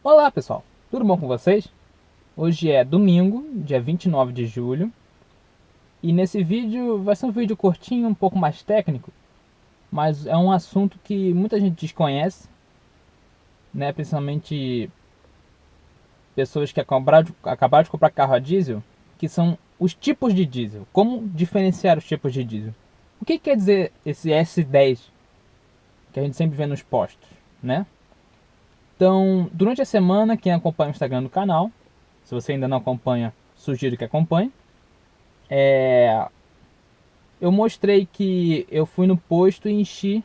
Olá pessoal, tudo bom com vocês? Hoje é domingo, dia 29 de julho, e nesse vídeo vai ser um vídeo curtinho, um pouco mais técnico, mas é um assunto que muita gente desconhece, né? Principalmente pessoas que acabaram de comprar carro a diesel, que são os tipos de diesel. Como diferenciar os tipos de diesel? O que quer dizer esse S10 que a gente sempre vê nos postos, né? Então, durante a semana, quem acompanha o Instagram do canal, se você ainda não acompanha, sugiro que acompanhe. Eu mostrei que eu fui no posto e enchi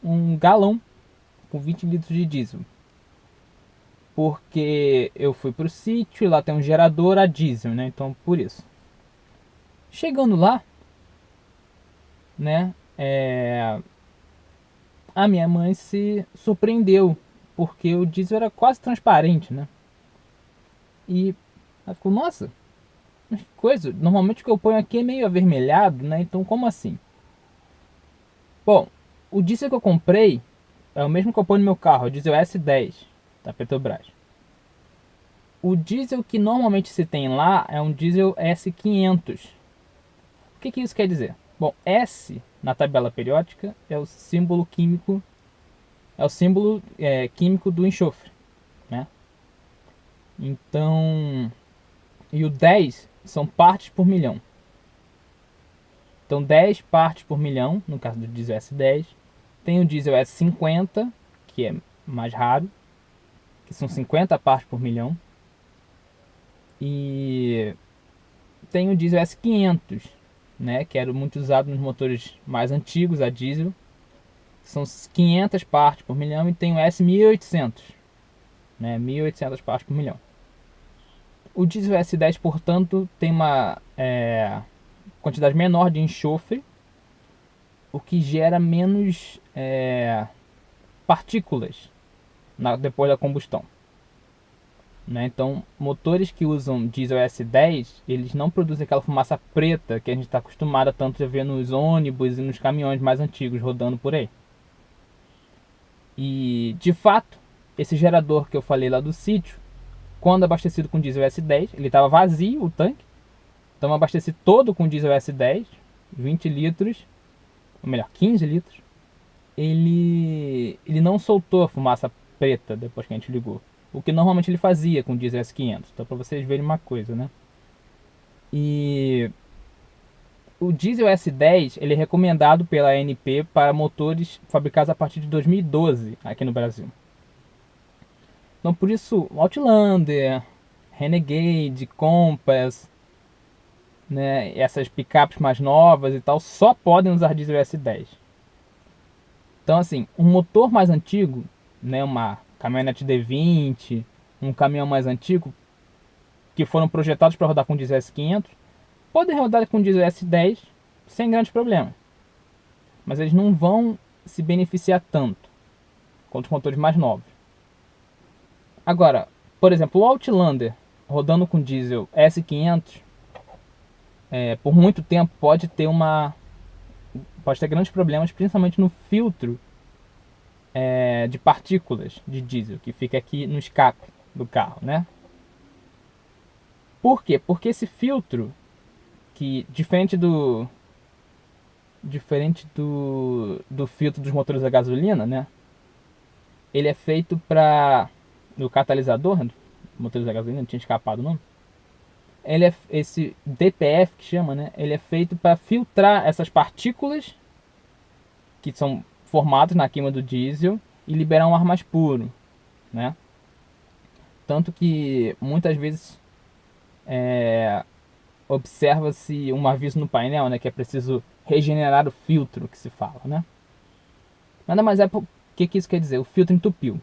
um galão com 20 litros de diesel. Porque eu fui pro sítio e lá tem um gerador a diesel, né? Então por isso. Chegando lá, né? A minha mãe se surpreendeu. Porque o diesel era quase transparente, né? E ela ficou, nossa, mas que coisa. Normalmente o que eu ponho aqui é meio avermelhado, né? Então como assim? Bom, o diesel que eu comprei é o mesmo que eu ponho no meu carro, o diesel S10 da Petrobras. O diesel que normalmente se tem lá é um diesel S500. O que isso quer dizer? Bom, S na tabela periódica é o símbolo químico, químico do enxofre, né? Então, e o 10 são partes por milhão. Então, 10 partes por milhão, no caso do diesel S10. Tem o diesel S50, que é mais raro, que são 50 partes por milhão. E tem o diesel S500, né, que era muito usado nos motores mais antigos a diesel. São 500 partes por milhão. E tem o S1800, né, 1800 partes por milhão. O diesel S10, portanto, tem uma quantidade menor de enxofre, o que gera menos partículas depois da combustão. Né? Então, motores que usam diesel S10, eles não produzem aquela fumaça preta que a gente está acostumado a tanto a ver nos ônibus e nos caminhões mais antigos rodando por aí. E, de fato, esse gerador que eu falei lá do sítio, quando abastecido com diesel S10, ele estava vazio o tanque, então eu abasteci todo com diesel S10, 20 litros, ou melhor, 15 litros. Ele não soltou a fumaça preta depois que a gente ligou. O que normalmente ele fazia com o diesel S500. Então, para vocês verem uma coisa, né? E o diesel S10 ele é recomendado pela ANP para motores fabricados a partir de 2012 aqui no Brasil. Então, por isso, Outlander, Renegade, Compass, né, essas picapes mais novas e tal, só podem usar diesel S10. Então, assim, um motor mais antigo, né, uma caminhonete D20, um caminhão mais antigo, que foram projetados para rodar com diesel S500, podem rodar com diesel S10 sem grandes problemas. Mas eles não vão se beneficiar tanto quanto os motores mais novos. Agora, por exemplo, o Outlander rodando com diesel S500 por muito tempo pode ter grandes problemas, principalmente no filtro de partículas de diesel que fica aqui no escape do carro, né? Por quê? Porque esse filtro, que diferente do filtro dos motores a gasolina, né? Ele é feito para o catalisador, né, motores a gasolina, não tinha escapado o nome. Esse DPF que chama, né? Ele é feito para filtrar essas partículas que são formadas na queima do diesel e liberar um ar mais puro, né? Tanto que muitas vezes observa-se um aviso no painel, né, que é preciso regenerar o filtro, que se fala, né? Nada mais é que isso quer dizer? O filtro entupiu.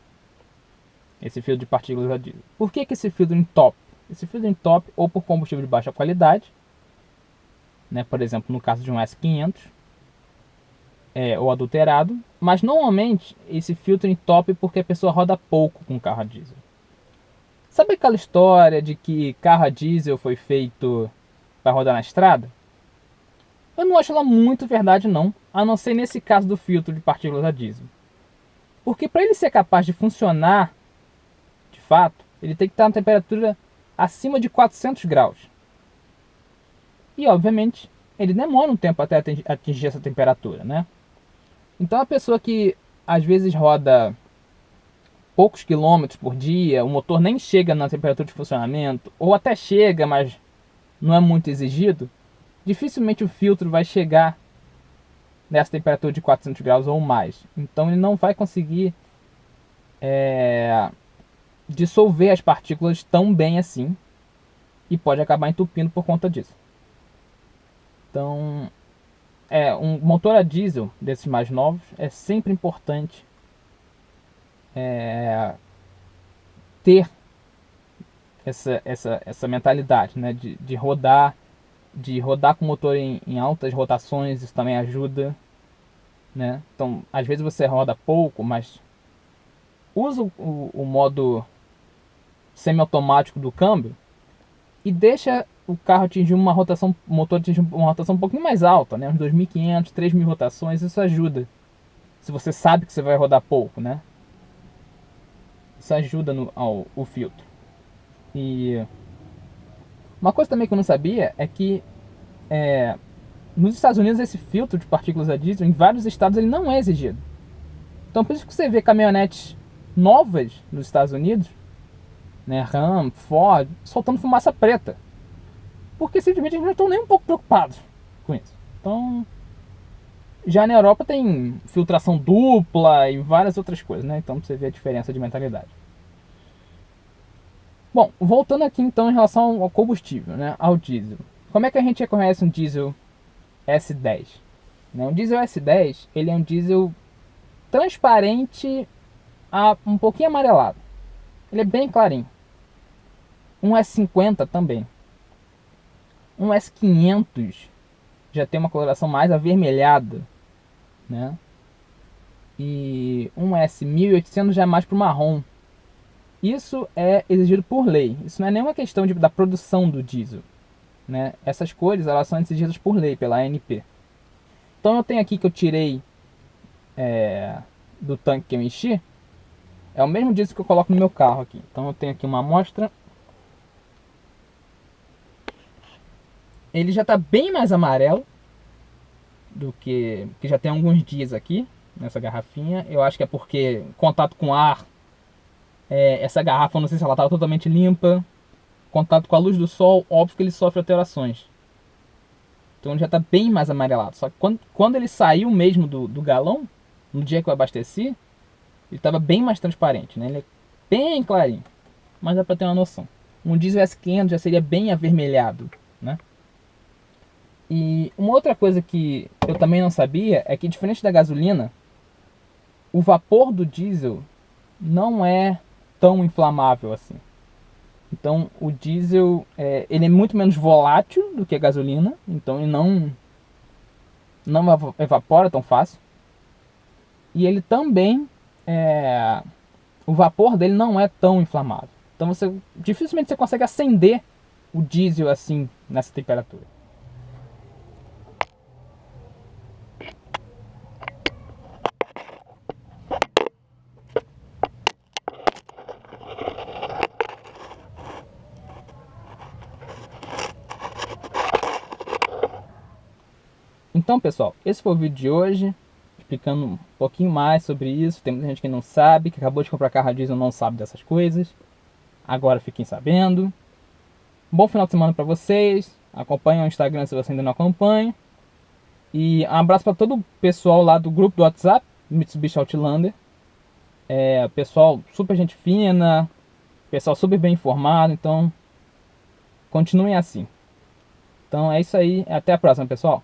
Esse filtro de partículas a diesel. Por que esse filtro entope? Esse filtro entope ou por combustível de baixa qualidade, né, por exemplo, no caso de um S500, ou adulterado, mas normalmente esse filtro entope porque a pessoa roda pouco com carro a diesel. Sabe aquela história de que carro a diesel foi feito para rodar na estrada? Eu não acho ela muito verdade não, a não ser nesse caso do filtro de partículas a diesel. Porque para ele ser capaz de funcionar fato, ele tem que estar na temperatura acima de 400 graus. E, obviamente, ele demora um tempo até atingir essa temperatura, né? Então, a pessoa que às vezes roda poucos quilômetros por dia, o motor nem chega na temperatura de funcionamento, ou até chega, mas não é muito exigido, dificilmente o filtro vai chegar nessa temperatura de 400 graus ou mais. Então ele não vai conseguir dissolver as partículas tão bem assim e pode acabar entupindo por conta disso. Então, um motor a diesel desses mais novos é sempre importante ter essa mentalidade, né, de rodar com o motor em altas rotações. Isso também ajuda, né? Então, às vezes você roda pouco, mas usa o modo semiautomático do câmbio e deixa o carro atingir uma rotação, o motor atingir uma rotação um pouquinho mais alta, né? Uns 2.500, 3.000 rotações. Isso ajuda. Se você sabe que você vai rodar pouco, né? Isso ajuda o filtro. E uma coisa também que eu não sabia é que nos Estados Unidos esse filtro de partículas a diesel, em vários estados, ele não é exigido. Então por isso que você vê caminhonetes novas nos Estados Unidos, né, Ram, Ford, soltando fumaça preta. Porque simplesmente eles não estão nem um pouco preocupados com isso. Então, já na Europa tem filtração dupla e várias outras coisas, né? Então você vê a diferença de mentalidade. Bom, voltando aqui então em relação ao combustível, né, ao diesel. Como é que a gente reconhece um diesel S10? Um diesel S10, ele é um diesel transparente a um pouquinho amarelado. Ele é bem clarinho. Um S50 também. Um S500 já tem uma coloração mais avermelhada, né? E um S1800 já é mais para o marrom. Isso é exigido por lei. Isso não é nenhuma questão da produção do diesel, né? Essas cores, elas são exigidas por lei, pela ANP. Então eu tenho aqui que eu tirei do tanque que eu enchi. É o mesmo diesel que eu coloco no meu carro aqui. Então eu tenho aqui uma amostra. Ele já está bem mais amarelo do que já tem alguns dias aqui nessa garrafinha. Eu acho que é porque contato com ar, essa garrafa, eu não sei se ela estava totalmente limpa. Contato com a luz do sol, óbvio que ele sofre alterações. Então ele já está bem mais amarelado. Só que quando ele saiu mesmo do galão, no dia que eu abasteci, ele estava bem mais transparente, né? Ele é bem clarinho, mas dá para ter uma noção. Um diesel S500 já seria bem avermelhado, né? E uma outra coisa que eu também não sabia é que, diferente da gasolina, o vapor do diesel não é tão inflamável assim. Então o diesel ele é muito menos volátil do que a gasolina, então ele não evapora tão fácil. E ele também o vapor dele não é tão inflamável. Então dificilmente você consegue acender o diesel assim nessa temperatura. Então, pessoal, esse foi o vídeo de hoje, explicando um pouquinho mais sobre isso. Tem muita gente que não sabe, que acabou de comprar carro a diesel, não sabe dessas coisas. Agora fiquem sabendo. Bom final de semana para vocês. Acompanhem o Instagram se você ainda não acompanha. E um abraço para todo o pessoal lá do grupo do WhatsApp, Mitsubishi Outlander. Pessoal super gente fina, pessoal super bem informado, então continuem assim. Então é isso aí, até a próxima, pessoal.